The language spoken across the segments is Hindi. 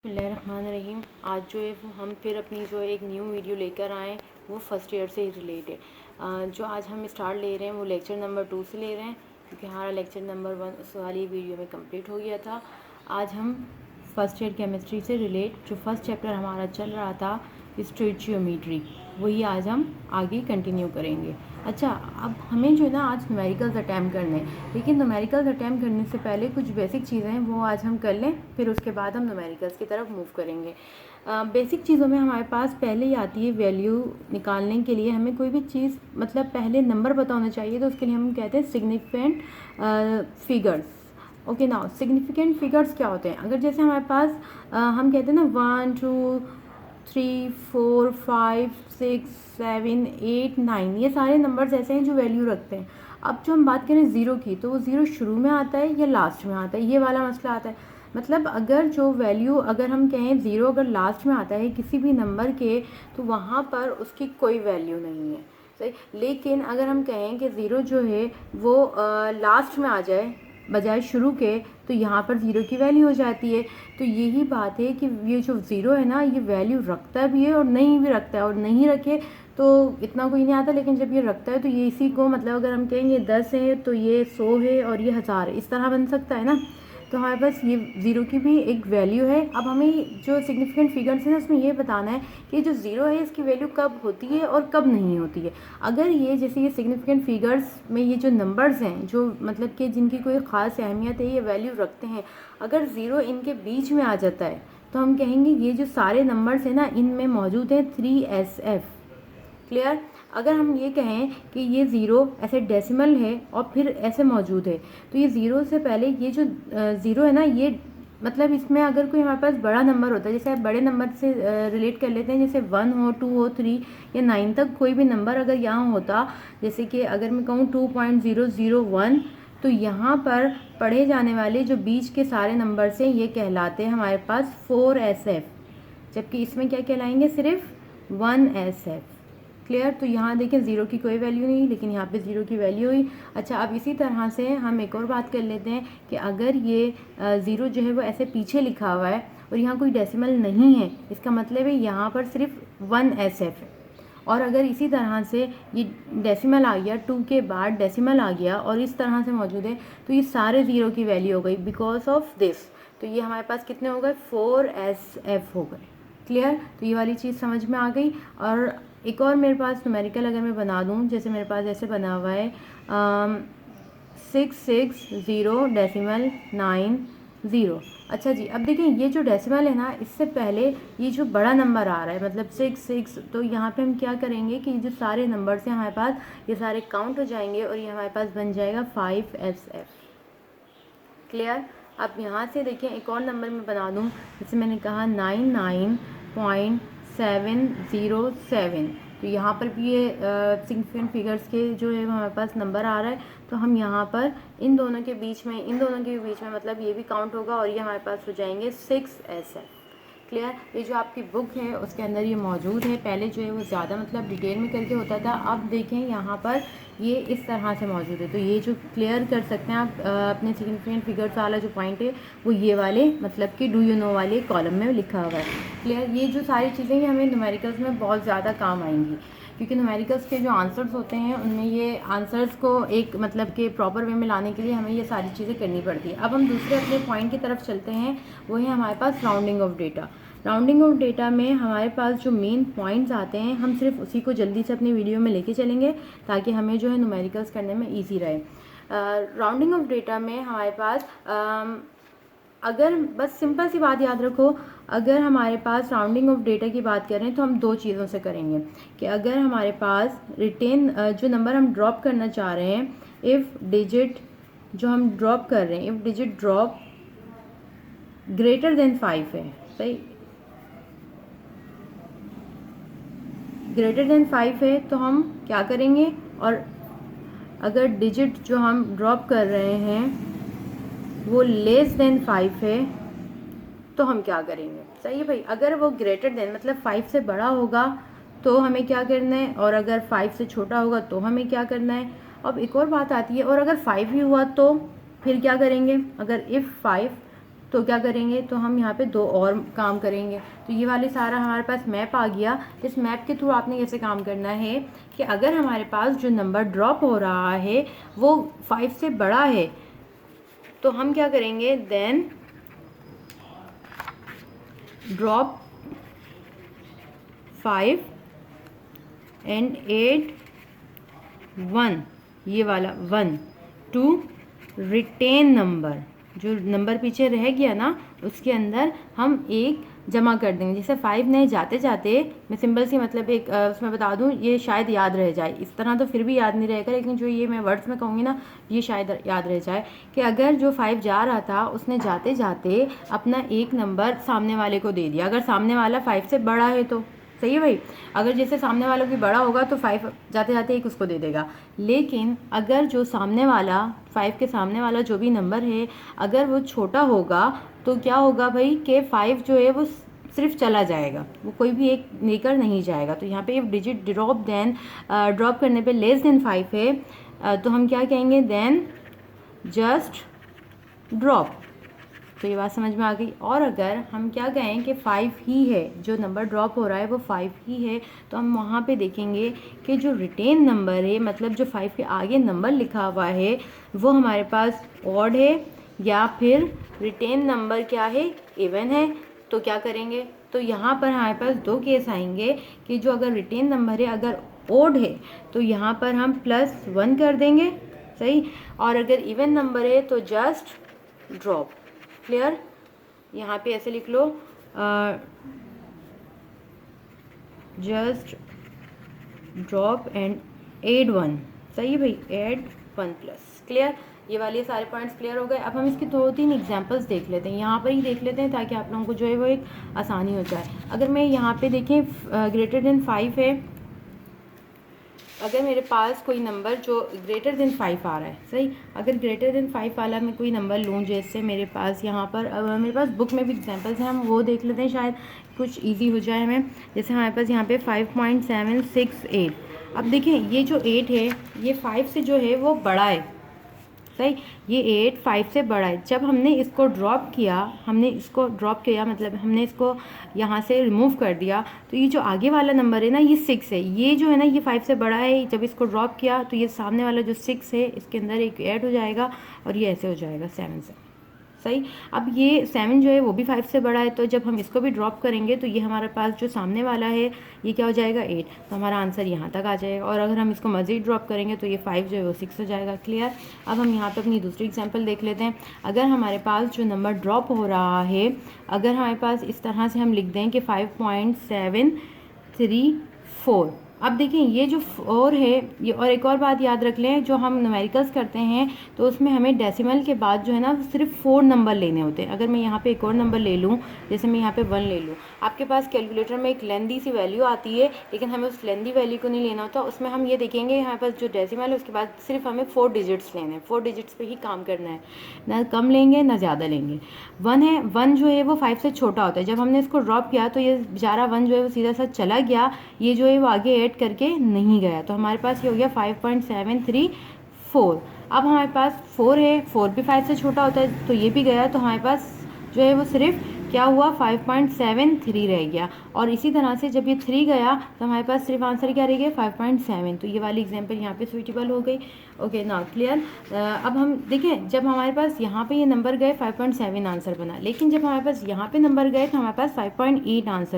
बिस्मिल्लाहिर्रहमानिर्रहीम। आज जो है वो हम फिर अपनी जो है एक न्यू वीडियो लेकर आए, वो फ़र्स्ट ईयर से ही रिलेटेड। जो आज हम स्टार्ट ले रहे हैं वो लेक्चर नंबर 2 से ले रहे हैं, क्योंकि हमारा लेक्चर नंबर 1 उस वाली वीडियो में कंप्लीट हो गया था। आज हम फ़र्स्ट ईयर केमिस्ट्री से रिलेट जो फर्स्ट चैप्टर हमारा चल रहा था स्टोइचियोमेट्री, वही आज हम आगे कंटिन्यू करेंगे। अच्छा, अब हमें जो है ना आज न्यूमेरिकल्स अटैम्प्ट करने हैं, लेकिन न्यूमेरिकल्स अटैम्प्ट करने से पहले कुछ बेसिक चीज़ें हैं वो आज हम कर लें, फिर उसके बाद हम न्यूमेरिकल्स की तरफ मूव करेंगे। बेसिक चीज़ों में हमारे पास पहले ही आती है वैल्यू निकालने के लिए हमें कोई भी चीज़ मतलब पहले नंबर पता होना चाहिए, तो उसके लिए हम कहते हैं significant figures. Okay, now significant figures क्या होते हैं? अगर जैसे हमारे पास हम कहते हैं ना 1 2 3 4 5 6 7 8 9, ये सारे नंबर्स ऐसे हैं जो वैल्यू रखते हैं। अब जो हम बात करें ज़ीरो की, तो वो ज़ीरो शुरू में आता है या लास्ट में आता है, ये वाला मसला आता है। मतलब अगर जो वैल्यू अगर हम कहें ज़ीरो अगर लास्ट में आता है किसी भी नंबर के, तो वहाँ पर उसकी कोई वैल्यू नहीं है, सही। लेकिन अगर हम कहें कि ज़ीरो जो है वो लास्ट में आ जाए बजाय शुरू के, तो यहाँ पर ज़ीरो की वैल्यू हो जाती है। तो यही बात है कि ये जो ज़ीरो है ना, ये वैल्यू रखता भी है और नहीं भी रखता है, और नहीं रखे तो इतना कोई नहीं आता, लेकिन जब ये रखता है तो ये इसी को मतलब अगर हम कहेंगे 10 है तो ये 100 है और ये 1000 है, इस तरह बन सकता है ना। तो हमारे पास ये ज़ीरो की भी एक वैल्यू है। अब हमें जो सिग्निफिकेंट फिगर्स हैं ना, उसमें ये बताना है कि जो ज़ीरो है इसकी वैल्यू कब होती है और कब नहीं होती है। अगर ये जैसे ये सिग्निफिकेंट फिगर्स में ये जो नंबर्स हैं जो मतलब कि जिनकी कोई ख़ास अहमियत है, ये वैल्यू रखते हैं, अगर ज़ीरो इनके बीच में आ जाता है तो हम कहेंगे ये जो सारे नंबर्स हैं ना, इनमें मौजूद है 3SF। क्लियर? अगर हम ये कहें कि ये ज़ीरो ऐसे डेसिमल है और फिर ऐसे मौजूद है, तो ये ज़ीरो से पहले ये जो ज़ीरो है ना, ये मतलब इसमें अगर कोई हमारे पास बड़ा नंबर होता है, जैसे आप बड़े नंबर से रिलेट कर लेते हैं, जैसे 1 हो 2 हो 3 या 9 तक कोई भी नंबर अगर यहाँ होता, जैसे कि अगर मैं कहूँ 2.001, तो यहाँ पर पढ़े जाने वाले जो बीच के सारे नंबर्स हैं ये कहलाते हैं हमारे पास 4SF, जबकि इसमें क्या कहलाएंगे? सिर्फ 1SF। क्लियर? तो यहाँ देखें ज़ीरो की कोई वैल्यू नहीं, लेकिन यहाँ पे ज़ीरो की वैल्यू हुई। अच्छा, अब इसी तरह से हम एक और बात कर लेते हैं कि अगर ये ज़ीरो जो है वो ऐसे पीछे लिखा हुआ है और यहाँ कोई डेसिमल नहीं है, इसका मतलब है यहाँ पर सिर्फ 1SF है। और अगर इसी तरह से ये डेसिमल आ गया, 2 के बाद डेसिमल आ गया और इस तरह से मौजूद है, तो ये सारे ज़ीरो की वैल्यू हो गई बिकॉज ऑफ दिस। तो ये हमारे पास कितने हो गए? 4SF हो गए। क्लियर? तो ये वाली चीज़ समझ में आ गई। और एक और मेरे पास न्यूमेरिकल अगर मैं बना दूँ, जैसे मेरे पास ऐसे बना हुआ है 660.9 अच्छा जी, अब देखिए ये जो डेसिमल है ना, इससे पहले ये जो बड़ा नंबर आ रहा है मतलब 6, तो यहाँ पे हम क्या करेंगे कि जो सारे नंबर्स हैं हमारे पास, ये सारे काउंट हो जाएंगे और ये हमारे पास बन जाएगा 5SF। क्लियर? अब यहाँ से देखिए एक और नंबर मैं बना दूँ, जैसे मैंने कहा 99.707, तो यहाँ पर भी ये सिग्निफिकेंट फिगर्स के जो है हमारे पास नंबर आ रहा है, तो हम यहाँ पर इन दोनों के बीच में मतलब ये भी काउंट होगा और ये हमारे पास हो जाएंगे 6SF। क्लियर? ये जो आपकी बुक है उसके अंदर ये मौजूद है। पहले जो है वो ज़्यादा मतलब डिटेल में करके होता था, अब देखें यहाँ पर ये इस तरह से मौजूद है। तो ये जो क्लियर कर सकते हैं आप अपने सिग्निफिकेंट फिगर्स वाला जो पॉइंट है वो ये वाले मतलब कि डू यू नो वाले कॉलम में लिखा हुआ है। क्लियर? ये जो सारी चीज़ें ये हमें न्यूमेरिकल्स में बहुत ज़्यादा काम आएंगी, क्योंकि न्यूमेरिकल्स के जो आंसर्स होते हैं उनमें ये आंसर्स को एक मतलब के प्रॉपर वे में लाने के लिए हमें ये सारी चीज़ें करनी पड़ती है। अब हम दूसरे अपने पॉइंट की तरफ चलते हैं, वो है हमारे पास rounding off data. Rounding off data में हमारे पास जो मेन पॉइंट्स आते हैं, हम सिर्फ उसी को जल्दी से अपनी वीडियो में लेके चलेंगे ताकि हमें जो है न्यूमेरिकल्स करने में ईजी रहे। राउंडिंग ऑफ डेटा में हमारे पास अगर बस सिंपल सी बात याद रखो, अगर हमारे पास राउंडिंग ऑफ डेटा की बात करें तो हम दो चीज़ों से करेंगे कि अगर हमारे पास रिटेन जो नंबर हम ड्रॉप करना चाह रहे हैं, इफ़ डिजिट जो हम ड्रॉप कर रहे हैं, if digit drop greater than 5 है, सही, ग्रेटर देन 5 है, तो हम क्या करेंगे? और अगर डिजिट जो हम ड्रॉप कर रहे हैं वो लेस देन 5 है, तो हम क्या करेंगे? सही है भाई, अगर वो ग्रेटर देन मतलब 5 से बड़ा होगा तो हमें क्या करना है, और अगर 5 से छोटा होगा तो हमें क्या करना है। अब एक और बात आती है, और अगर 5 ही हुआ तो फिर क्या करेंगे? अगर इफ़ 5 तो क्या करेंगे, तो हम यहाँ पे 2 और काम करेंगे। तो ये वाले सारा हमारे पास मैप आ गया। इस मैप के थ्रू आपने कैसे काम करना है कि अगर हमारे पास जो नंबर ड्रॉप हो रहा है वो 5 से बड़ा है तो हम क्या करेंगे, देन ड्रॉप 5 एंड 8 1, ये वाला 1 टू रिटेन नंबर, जो नंबर पीछे रह गया ना उसके अंदर हम 1 जमा कर देंगे। जैसे 5 ने जाते जाते, मैं सिंपल सी मतलब एक उसमें बता दूं, ये शायद याद रह जाए, इस तरह तो फिर भी याद नहीं रहेगा, लेकिन जो ये मैं वर्ड्स में कहूँगी ना ये शायद याद रह जाए कि अगर जो 5 जा रहा था उसने जाते जाते अपना 1 नंबर सामने वाले को दे दिया। अगर सामने वाला 5 से बड़ा है तो सही है भाई, अगर जैसे सामने वाला भी बड़ा होगा तो 5 जाते जाते 1 उसको दे देगा। लेकिन अगर जो सामने वाला 5 के सामने वाला जो भी नंबर है अगर वो छोटा होगा तो क्या होगा भाई कि 5 जो है वो सिर्फ चला जाएगा, वो कोई भी एक लेकर नहीं जाएगा। तो यहाँ पे एक डिजिट ड्रॉप करने पे लेस देन 5 है तो हम क्या कहेंगे, देन जस्ट ड्रॉप। तो ये बात समझ में आ गई। और अगर हम क्या कहें कि 5 ही है, जो नंबर ड्रॉप हो रहा है वो 5 ही है, तो हम वहाँ पे देखेंगे कि जो रिटेन नंबर है, मतलब जो 5 के आगे नंबर लिखा हुआ है वो हमारे पास ऑड है या फिर रिटेन नंबर क्या है, इवन है। तो क्या करेंगे, तो यहाँ पर हमारे पास 2 केस आएंगे कि जो अगर रिटेन नंबर है अगर ऑड है तो यहाँ पर हम +1 कर देंगे, सही। और अगर इवन नंबर है तो जस्ट ड्रॉप। क्लियर, यहाँ पे ऐसे लिख लो, जस्ट ड्रॉप एंड ऐड 1, सही है भाई, ऐड 1+। क्लियर, ये वाले सारे पॉइंट्स क्लियर हो गए। अब हम इसकी 2-3 एग्जांपल्स देख लेते हैं, यहाँ पर ही देख लेते हैं ताकि आप लोगों को जो है वो एक आसानी हो जाए। अगर मैं यहाँ पे देखें ग्रेटर देन 5 है, अगर मेरे पास कोई नंबर जो ग्रेटर देन 5 आ रहा है, सही, अगर ग्रेटर देन 5 वाला मैं कोई नंबर लूँ, जैसे मेरे पास यहाँ पर मेरे पास बुक में भी एग्जांपल्स हैं, हम वो देख लेते हैं, शायद कुछ इजी हो जाए हमें। जैसे हमारे पास यहाँ पे 5.768। अब देखिए ये जो 8 है ये 5 से जो है वो बड़ा है, सही, ये 8 5 से बड़ा है। जब हमने इसको ड्रॉप किया, मतलब हमने इसको यहाँ से रिमूव कर दिया, तो ये जो आगे वाला नंबर है ना ये 6 है, ये जो है ना ये 5 से बड़ा है। जब इसको ड्रॉप किया तो ये सामने वाला जो 6 है इसके अंदर एक ऐड हो जाएगा और ये ऐसे हो जाएगा 7 से, सही। अब ये 7 जो है वो भी 5 से बड़ा है, तो जब हम इसको भी ड्रॉप करेंगे तो ये हमारे पास जो सामने वाला है ये क्या हो जाएगा, 8। तो हमारा आंसर यहाँ तक आ जाएगा। और अगर हम इसको मज़ीद ड्रॉप करेंगे तो ये 5 जो है वो 6 हो जाएगा। क्लियर। अब हम यहाँ पे अपनी दूसरी एग्जांपल देख लेते हैं। अगर हमारे पास जो नंबर ड्रॉप हो रहा है, अगर हमारे पास इस तरह से हम लिख दें कि 5.734। अब देखिए ये जो 4 है ये, और एक और बात याद रख लें, जो हम न्यूमेरिकल्स करते हैं तो उसमें हमें डेसिमल के बाद जो है ना सिर्फ 4 नंबर लेने होते हैं। अगर मैं यहाँ पे एक और नंबर ले लूँ, जैसे मैं यहाँ पे 1 ले लूँ, आपके पास कैलकुलेटर में एक लेंदी सी वैल्यू आती है, लेकिन हमें उस लेंदी वैल्यू को नहीं लेना होता। उसमें हम ये देखेंगे यहाँ पर जो डेसिमल है उसके बाद सिर्फ हमें 4 डिजिट्स लेने हैं, 4 डिजिट्स पर ही काम करना है, ना कम लेंगे ना ज़्यादा लेंगे। 1 है, 1 जो है वो 5 से छोटा होता है। जब हमने इसको ड्रॉप किया तो ये बेचारा 1 जो है वो सीधा सा चला गया, ये जो है वो आगे ऐड करके नहीं गया, तो हमारे पास ये हो गया 5.734। अब हमारे पास 4 है, 4 भी 5 से छोटा होता है तो ये भी गया, तो हमारे पास जो है वो सिर्फ क्या हुआ 5.73 रह गया। और इसी तरह से जब ये 3 गया तो हमारे पास सिर्फ आंसर क्या रह गया 5.7। तो ये वाली एग्जांपल यहाँ पे सूटेबल हो गई। ओके ना, क्लियर। अब हम देखें, जब हमारे पास यहाँ पे ये नंबर गए 5.7 आंसर बना, लेकिन जब हमारे पास यहाँ पे नंबर गए तो हमारे पास 5.8 आंसर।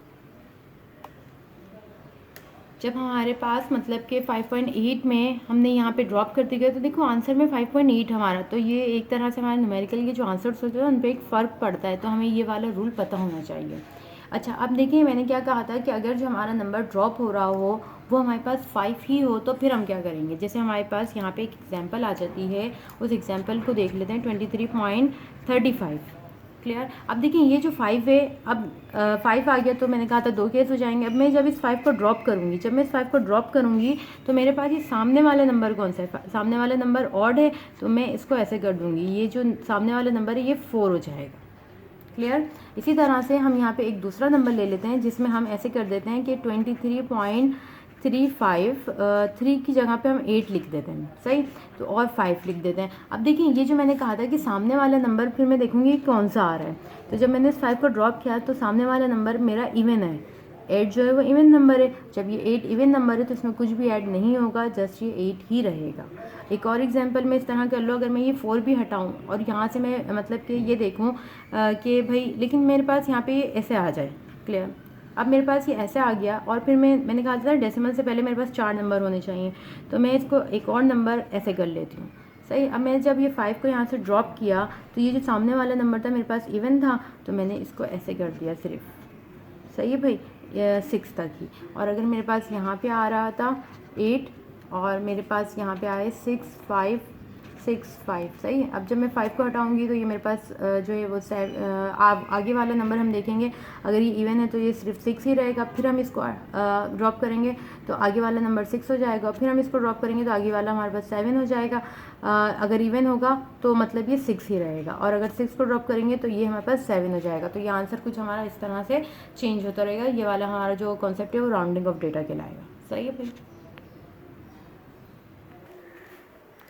जब हमारे पास मतलब कि 5.8 में हमने यहाँ पे ड्रॉप कर दिया तो देखो आंसर में 5.8 हमारा, तो ये एक तरह से हमारे न्यूमेरिकल के जो आंसर्स होते हैं उन पर एक फ़र्क पड़ता है, तो हमें ये वाला रूल पता होना चाहिए। अच्छा, अब देखिए मैंने क्या कहा था कि अगर जो हमारा नंबर ड्रॉप हो रहा हो वो हमारे पास 5 ही हो तो फिर हम क्या करेंगे। जैसे हमारे पास यहाँ पे एक एग्जांपल आ जाती है, उस एग्जांपल को देख लेते हैं, 23.35। क्लियर। अब देखिए ये जो 5 है, अब 5 आ गया तो मैंने कहा था 2 केस हो जाएंगे। अब मैं जब इस 5 को ड्रॉप करूँगी, जब मैं इस 5 को ड्रॉप करूँगी तो मेरे पास ये सामने वाला नंबर कौन सा है, सामने वाला नंबर ऑड है, तो मैं इसको ऐसे कर दूँगी, ये जो सामने वाला नंबर है ये 4 हो जाएगा। क्लियर। इसी तरह से हम यहाँ पे एक दूसरा नंबर ले लेते हैं जिसमें हम ऐसे कर देते हैं कि 5 3 की जगह पे हम 8 लिख देते हैं, सही। तो और 5 लिख देते हैं। अब देखिए ये जो मैंने कहा था कि सामने वाला नंबर फिर मैं देखूँगी कौन सा आ रहा है। तो जब मैंने इस 5 को ड्रॉप किया तो सामने वाला नंबर मेरा इवन है, 8 जो है वो इवन नंबर है। जब ये 8 इवन नंबर है तो इसमें कुछ भी ऐड नहीं होगा, जस्ट ये 8 ही रहेगा। एक और एग्जांपल मैं इस तरह कर लो, अगर मैं ये 4 भी हटाऊँ और यहाँ से मैं मतलब कि ये देखूँ कि भाई लेकिन मेरे पास यहाँ पे ये ऐसे आ जाए, क्लियर। अब मेरे पास ये ऐसे आ गया और फिर मैंने कहा था डेसिमल से पहले मेरे पास 4 नंबर होने चाहिए, तो मैं इसको एक और नंबर ऐसे कर लेती हूँ, सही। अब मैं जब ये 5 को यहाँ से ड्रॉप किया तो ये जो सामने वाला नंबर था मेरे पास इवन था, तो मैंने इसको ऐसे कर दिया सिर्फ, सही है भाई, 6 तक ही। और अगर मेरे पास यहाँ पे आ रहा था 8 और मेरे पास यहाँ पे आए 6 5 6 5, सही है। अब जब मैं 5 को हटाऊंगी तो ये मेरे पास जो है वो आगे वाला नंबर हम देखेंगे, अगर ये इवन है तो ये सिर्फ 6 ही रहेगा। फिर हम इसको ड्रॉप करेंगे तो आगे वाला नंबर 6 हो जाएगा, फिर हम इसको ड्रॉप करेंगे तो आगे वाला हमारे पास 7 हो जाएगा। अगर इवन होगा तो मतलब ये 6 ही रहेगा, और अगर 6 को ड्रॉप करेंगे तो ये हमारे पास 7 हो जाएगा। तो ये आंसर कुछ हमारा इस तरह से चेंज होता रहेगा। ये वाला हमारा जो कॉन्सेप्ट है वो राउंडिंग ऑफ डेटा कहलाएगा, सही है भाई।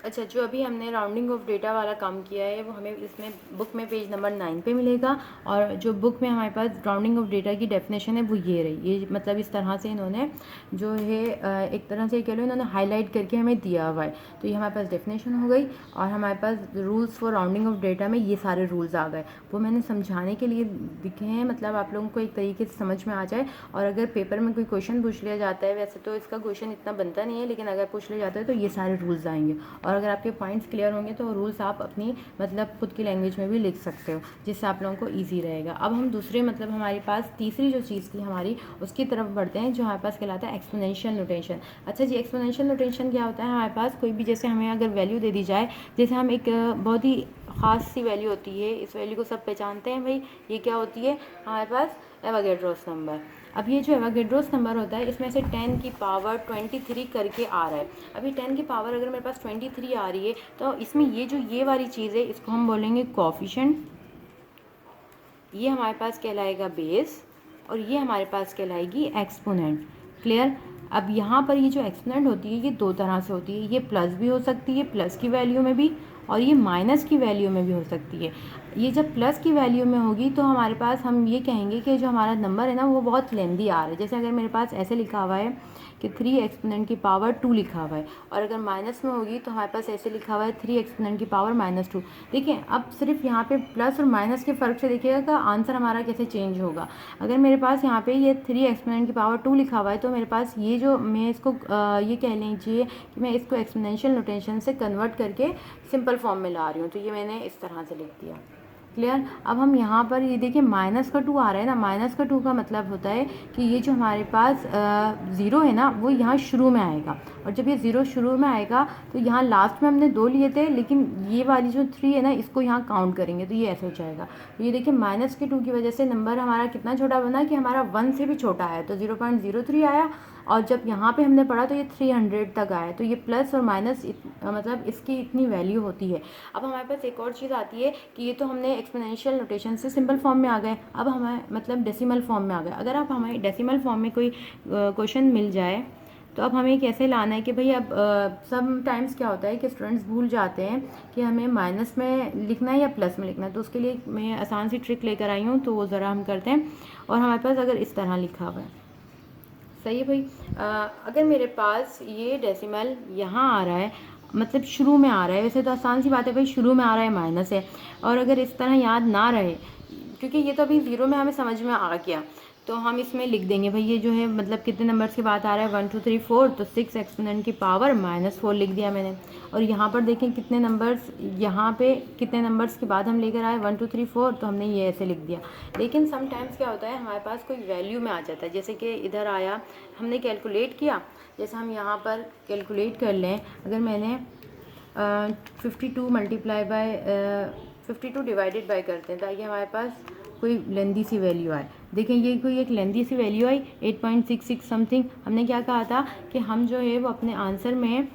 अच्छा, जो अभी हमने राउंडिंग ऑफ डेटा वाला काम किया है वो हमें इसमें बुक में पेज नंबर 9 पे मिलेगा। और जो बुक में हमारे पास राउंडिंग ऑफ डेटा की डेफिनेशन है वो ये रही। ये मतलब इस तरह से इन्होंने जो है एक तरह से कह लो इन्होंने हाईलाइट करके हमें दिया हुआ है। तो ये हमारे पास डेफिनेशन हो गई और हमारे पास rules for rounding off data में ये सारे रूल्स आ गए। वो मैंने समझाने के लिए दिखे हैं, मतलब आप लोगों को एक तरीके से समझ में आ जाए। और अगर पेपर में कोई क्वेश्चन पूछ लिया जाता है, वैसे तो इसका क्वेश्चन इतना बनता नहीं है, लेकिन अगर पूछ लिया जाता है तो ये सारे रूल्स आएंगे। और अगर आपके पॉइंट्स क्लियर होंगे तो रूल्स आप अपनी मतलब खुद की लैंग्वेज में भी लिख सकते हो, जिससे आप लोगों को ईजी रहेगा। अब हम दूसरे मतलब हमारे पास तीसरी जो चीज़ थी हमारी, उसकी तरफ बढ़ते हैं, जो हमारे पास कहलाता है एक्सपोनेंशियल नोटेशन। अच्छा जी, एक्सपोनेंशियल नोटेशन क्या होता है? हमारे पास कोई भी जैसे हमें अगर वैल्यू दे दी जाए, जैसे हम एक बहुत ही ख़ास सी वैल्यू होती है, इस वैल्यू को सब पहचानते हैं भाई, ये क्या होती है हमारे पास? Avogadro's number. अब ये जो एवोगैड्रोस नंबर होता है इसमें से 10 की पावर 23 करके आ रहा है। अभी 10 की पावर अगर मेरे पास 23 आ रही है तो इसमें ये वाली चीज़ है, इसको हम बोलेंगे कोएफिशिएंट। ये हमारे पास कहलाएगा बेस और ये हमारे पास कहलाएगी एक्सपोनेंट, क्लियर। अब यहाँ पर ये जो एक्सपोनेंट होती है ये दो तरह से होती है, ये प्लस भी हो सकती है, प्लस की वैल्यू में भी, और ये माइनस की वैल्यू में भी हो सकती है। ये जब प्लस की वैल्यू में होगी तो हमारे पास हम ये कहेंगे कि जो हमारा नंबर है ना वो बहुत लेंदी आ रहा है। जैसे अगर मेरे पास ऐसे लिखा हुआ है कि 3 एक्सपोनेंट की पावर 2 लिखा हुआ है, और अगर माइनस में होगी तो हमारे पास ऐसे लिखा हुआ है 3 एक्सपोनेंट की पावर -2। देखिए अब सिर्फ यहाँ पे प्लस और माइनस के फ़र्क से देखिएगा कि आंसर हमारा कैसे चेंज होगा। अगर मेरे पास यहाँ पे ये 3 एक्सपोनेंट की पावर 2 लिखा हुआ है तो मेरे पास ये जो मैं इसको ये कह लीजिए कि मैं इसको एक्सपोनेंशियल नोटेशन से कन्वर्ट करके सिंपल फॉर्म में ला रही हूँ, तो ये मैंने इस तरह से लिख दिया, क्लियर। अब हम यहाँ पर ये देखिए माइनस का 2 आ रहा है ना, माइनस का 2 का मतलब होता है कि ये जो हमारे पास 0 है ना वो यहाँ शुरू में आएगा, और जब ये 0 शुरू में आएगा तो यहाँ लास्ट में हमने 2 लिए थे, लेकिन ये वाली जो 3 है ना इसको यहाँ काउंट करेंगे तो ये ऐसे हो जाएगा। तो ये देखिए माइनस के 2 की वजह से नंबर हमारा कितना छोटा बना कि हमारा 1 से भी छोटा है, तो 0.03 आया। और जब यहाँ पे हमने पढ़ा तो ये 300 तक आया। तो ये प्लस और माइनस मतलब इसकी इतनी वैल्यू होती है। अब हमारे पास एक और चीज़ आती है कि ये तो हमने एक्सपोनेंशियल नोटेशन से सिंपल फॉर्म में आ गए, अब हमें मतलब डेसिमल फॉर्म में आ गए। अगर आप हमें डेसिमल फॉर्म में कोई क्वेश्चन मिल जाए तो अब हमें कैसे लाना है कि भाई अब सम टाइम्स क्या होता है कि स्टूडेंट्स भूल जाते हैं कि हमें माइनस में लिखना है या प्लस में लिखना है। तो उसके लिए मैं आसान सी ट्रिक लेकर आई हूँ, तो वो ज़रा हम करते हैं। और हमारे पास अगर इस तरह लिखा हुआ है, सही है भाई, अगर मेरे पास ये डेसिमल यहाँ आ रहा है, मतलब शुरू में आ रहा है, वैसे तो आसान सी बात है भाई, शुरू में आ रहा है माइनस है, और अगर इस तरह याद ना रहे क्योंकि ये तो अभी 0 में हमें समझ में आ गया, तो हम इसमें लिख देंगे भाई ये जो है मतलब कितने नंबर्स की बात आ रहा है 1 2 3 4, तो 6 एक्सपोनेंट की पावर -4 लिख दिया मैंने। और यहाँ पर देखें कितने नंबर्स, यहाँ पे कितने नंबर्स के बाद हम लेकर आए 1 2 3 4, तो हमने ये ऐसे लिख दिया। लेकिन समटाइम्स क्या होता है हमारे पास कोई वैल्यू में आ जाता है, जैसे कि इधर आया हमने कैलकुलेट किया, जैसे हम यहाँ पर कैलकुलेट कर लें, अगर मैंने 52 मल्टीप्लाई बाय 52 डिवाइडेड बाय करते हैं ताकि हमारे पास कोई लेंदी सी वैल्यू आए। देखें ये कोई एक लेंदी सी वैल्यू आई 8.66 समथिंग। हमने क्या कहा था कि हम जो है वो अपने आंसर में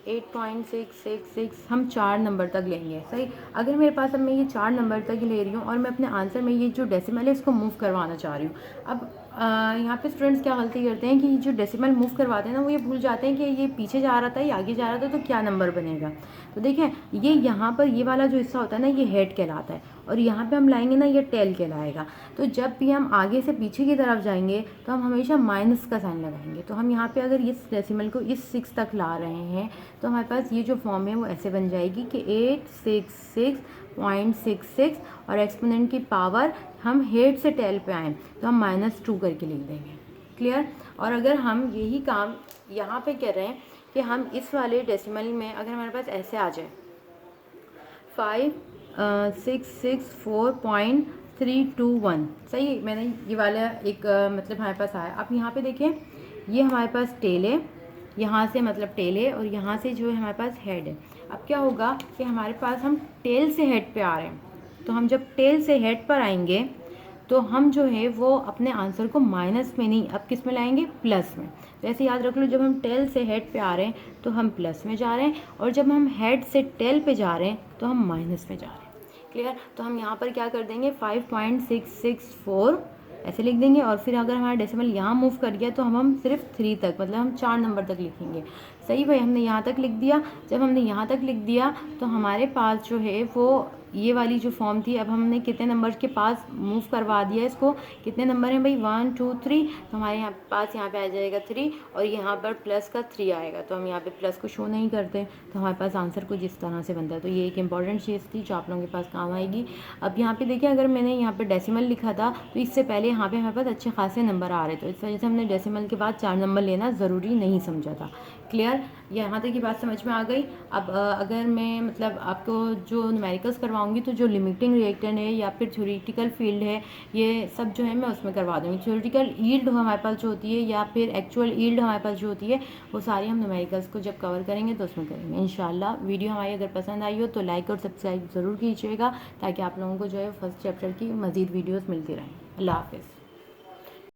8.666 हम 4 नंबर तक लेंगे। सही, अगर मेरे पास अब मैं ये 4 नंबर तक ले रही हूँ और मैं अपने आंसर में ये जो डेसिमल है इसको मूव करवाना चाह रही हूँ। अब यहाँ पे स्टूडेंट्स क्या गलती करते हैं कि जो डेसिमल मूव करवाते हैं ना, वो ये भूल जाते हैं कि ये पीछे जा रहा था, ये आगे जा रहा था, तो क्या नंबर बनेगा। तो देखें, ये यहाँ पर ये वाला जो हिस्सा होता है ना, ये हेड कहलाता है, और यहाँ पे हम लाएंगे ना, ये टेल कहलाएगा। तो जब भी हम आगे से पीछे की तरफ जाएंगे तो हम हमेशा माइनस का साइन लगाएंगे। तो हम यहाँ पे अगर इस डेसिमल को इस 6 तक ला रहे हैं तो हमारे पास ये जो फॉर्म है वो ऐसे बन जाएगी कि 866.66 और एक्सपोनेंट की पावर हम हेड से टेल पे आएँ तो हम -2 करके लिख देंगे। क्लियर। और अगर हम यही काम यहाँ पे कर रहे हैं कि हम इस वाले डेसिमल में अगर हमारे पास ऐसे आ जाए 5664.321, सही, मैंने ये वाला एक मतलब हमारे पास आया। अब यहाँ पे देखें, ये हमारे पास टेल है, यहाँ से मतलब टेल है, और यहाँ से जो है हमारे पास हेड है। अब क्या होगा कि हमारे पास हम टेल से हेड पे आ रहे हैं, तो हम जब टेल से हेड पर आएंगे तो हम जो है वो अपने आंसर को माइनस में नहीं, अब किस में लाएंगे, प्लस में। तो ऐसे याद रख लो, जब हम टेल से हेड पे आ रहे हैं तो हम प्लस में जा रहे हैं, और जब हम हेड से टेल पे जा रहे हैं तो हम माइनस में जा रहे हैं। क्लियर। तो हम यहाँ पर क्या कर देंगे, 5.664 ऐसे लिख देंगे, और फिर अगर हमारा डेसिमल यहाँ मूव कर गया तो हम सिर्फ 3 तक, मतलब हम 4 नंबर तक लिखेंगे। सही भाई, हमने यहाँ तक लिख दिया। जब हमने यहाँ तक लिख दिया तो हमारे पास जो है वो ये वाली जो फॉर्म थी, अब हमने कितने नंबर के पास मूव करवा दिया इसको, कितने नंबर हैं भाई, 1 2 3, तो हमारे यहाँ पास यहाँ पे आ जाएगा 3, और यहाँ पर प्लस का 3 आएगा, तो हम यहाँ पे प्लस को शो नहीं करते, तो हमारे पास आंसर कुछ इस तरह से बनता है। तो ये एक इंपॉर्टेंट चीज़ थी जो आप लोगों के पास काम आएगी। अब यहाँ पे देखिए, अगर मैंने यहाँ पे डेसिमल लिखा था तो इससे पहले यहाँ पे हमारे पास अच्छे खासे नंबर आ रहे थे, इस वजह से हमने डेसिमल के बाद 4 नंबर लेना ज़रूरी नहीं समझा था। क्लियर, यहाँ तक की बात समझ में आ गई। अब अगर मैं मतलब आपको जो न्यूमेरिकल्स करवाऊंगी तो जो लिमिटिंग रिएक्टेंट है या फिर थ्योरेटिकल फील्ड है, ये सब जो है मैं उसमें करवा दूँगी। थ्योरेटिकल यील्ड हमारे पास जो होती है या फिर एक्चुअल यील्ड हमारे पास जो होती है, वो सारी हम न्यूमेरिकल्स को जब कवर करेंगे तो उसमें करेंगे इंशाल्लाह। वीडियो हमारी अगर पसंद आई हो तो लाइक और सब्सक्राइब ज़रूर कीजिएगा, ताकि आप लोगों को जो है फर्स्ट चैप्टर की मज़ीद वीडियोज़ मिलती रहें। अल्लाह हाफ़िज़।